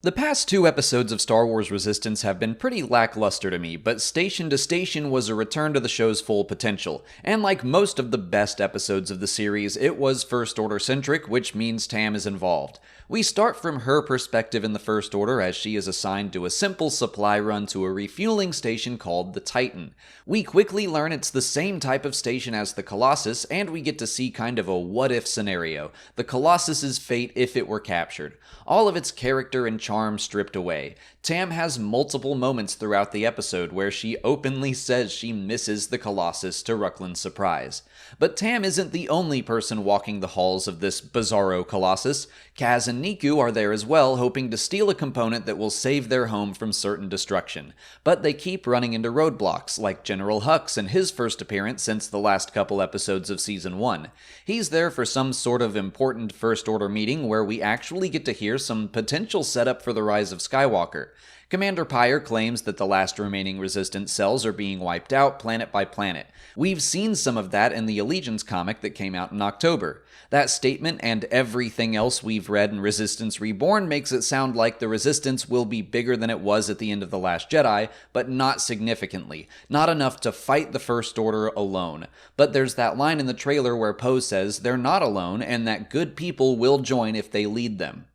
The past two episodes of Star Wars Resistance have been pretty lackluster to me, but Station to Station was a return to the show's full potential, and like most of the best episodes of the series, it was First Order centric, which means Tam is involved. We start from her perspective in the First Order as she is assigned to a simple supply run to a refueling station called the Titan. We quickly learn it's the same type of station as the Colossus, and we get to see kind of a what-if scenario, the Colossus's fate if it were captured. All of its character and charm stripped away. Tam has multiple moments throughout the episode where she openly says she misses the Colossus to Rucklin's surprise. But Tam isn't the only person walking the halls of this bizarro Colossus. Kaz and Neeku are there as well, hoping to steal a component that will save their home from certain destruction. But they keep running into roadblocks, like General Hux in his first appearance since the last couple episodes of Season 1. He's there for some sort of important First Order meeting where we actually get to hear some potential setup for the rise of Skywalker. Commander Pyre claims that the last remaining Resistance cells are being wiped out planet by planet. We've seen some of that in the Allegiance comic that came out in October. That statement and everything else we've read in Resistance Reborn makes it sound like the Resistance will be bigger than it was at the end of The Last Jedi, but not significantly. Not enough to fight the First Order alone. But there's that line in the trailer where Poe says they're not alone and that good people will join if they lead them.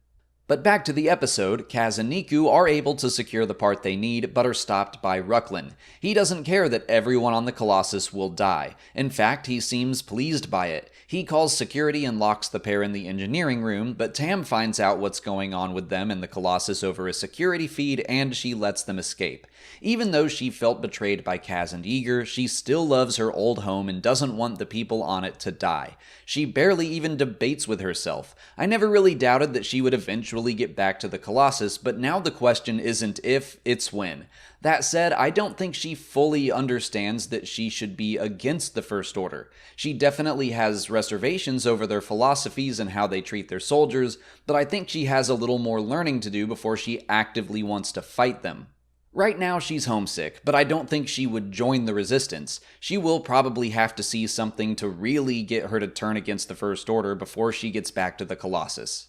But back to the episode, Kaz and Neeku are able to secure the part they need, but are stopped by Rucklin. He doesn't care that everyone on the Colossus will die. In fact, he seems pleased by it. He calls security and locks the pair in the engineering room, but Tam finds out what's going on with them and the Colossus over a security feed, and she lets them escape. Even though she felt betrayed by Kaz and Eager, she still loves her old home and doesn't want the people on it to die. She barely even debates with herself. I never really doubted that she would eventually get back to the Colossus, but now the question isn't if, it's when. That said, I don't think she fully understands that she should be against the First Order. She definitely has reservations over their philosophies and how they treat their soldiers, but I think she has a little more learning to do before she actively wants to fight them. Right now she's homesick, but I don't think she would join the Resistance. She will probably have to see something to really get her to turn against the First Order before she gets back to the Colossus.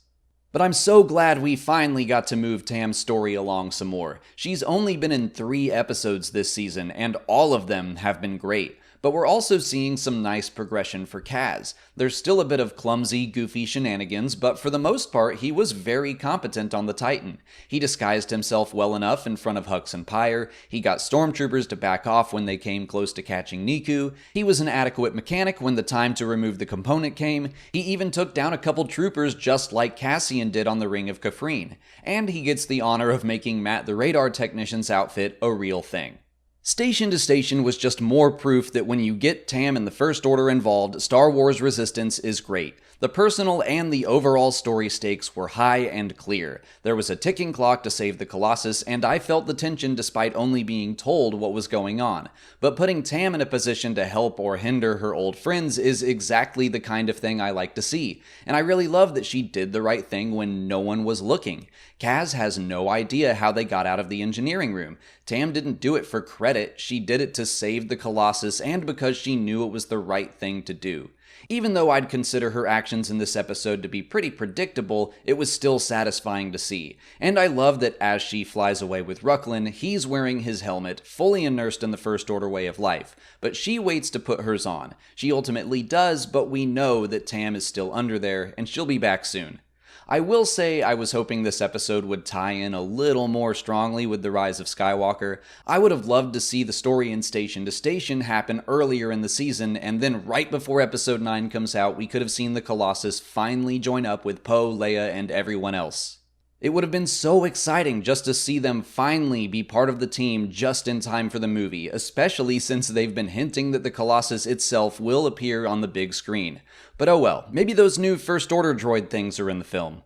But I'm so glad we finally got to move Tam's story along some more. She's only been in 3 episodes this season, and all of them have been great. But we're also seeing some nice progression for Kaz. There's still a bit of clumsy, goofy shenanigans, but for the most part, he was very competent on the Titan. He disguised himself well enough in front of Hux and Pyre, he got stormtroopers to back off when they came close to catching Neeku, he was an adequate mechanic when the time to remove the component came, he even took down a couple troopers just like Cassian did on the Ring of Kafrene, and he gets the honor of making Matt the radar technician's outfit a real thing. Station to Station was just more proof that when you get Tam and the First Order involved, Star Wars Resistance is great. The personal and the overall story stakes were high and clear. There was a ticking clock to save the Colossus, and I felt the tension despite only being told what was going on. But putting Tam in a position to help or hinder her old friends is exactly the kind of thing I like to see, and I really love that she did the right thing when no one was looking. Kaz has no idea how they got out of the engineering room. Tam didn't do it for credit, she did it to save the Colossus and because she knew it was the right thing to do. Even though I'd consider her actions in this episode to be pretty predictable, it was still satisfying to see. And I love that as she flies away with Rucklin, he's wearing his helmet, fully immersed in the First Order way of life. But she waits to put hers on. She ultimately does, but we know that Tam is still under there, and she'll be back soon. I will say I was hoping this episode would tie in a little more strongly with the rise of Skywalker. I would have loved to see the story in Station to Station happen earlier in the season, and then right before Episode 9 comes out, we could have seen the Colossus finally join up with Poe, Leia, and everyone else. It would have been so exciting just to see them finally be part of the team just in time for the movie, especially since they've been hinting that the Colossus itself will appear on the big screen. But oh well, maybe those new First Order droid things are in the film.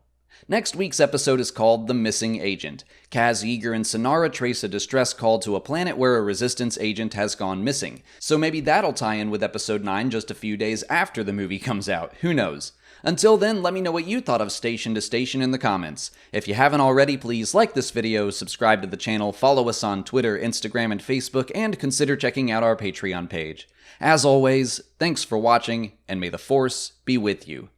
Next week's episode is called The Missing Agent. Kaz, Eager, and Sonara trace a distress call to a planet where a Resistance agent has gone missing, so maybe that'll tie in with Episode 9 just a few days after the movie comes out, who knows. Until then, let me know what you thought of Station to Station in the comments. If you haven't already, please like this video, subscribe to the channel, follow us on Twitter, Instagram, and Facebook, and consider checking out our Patreon page. As always, thanks for watching, and may the Force be with you.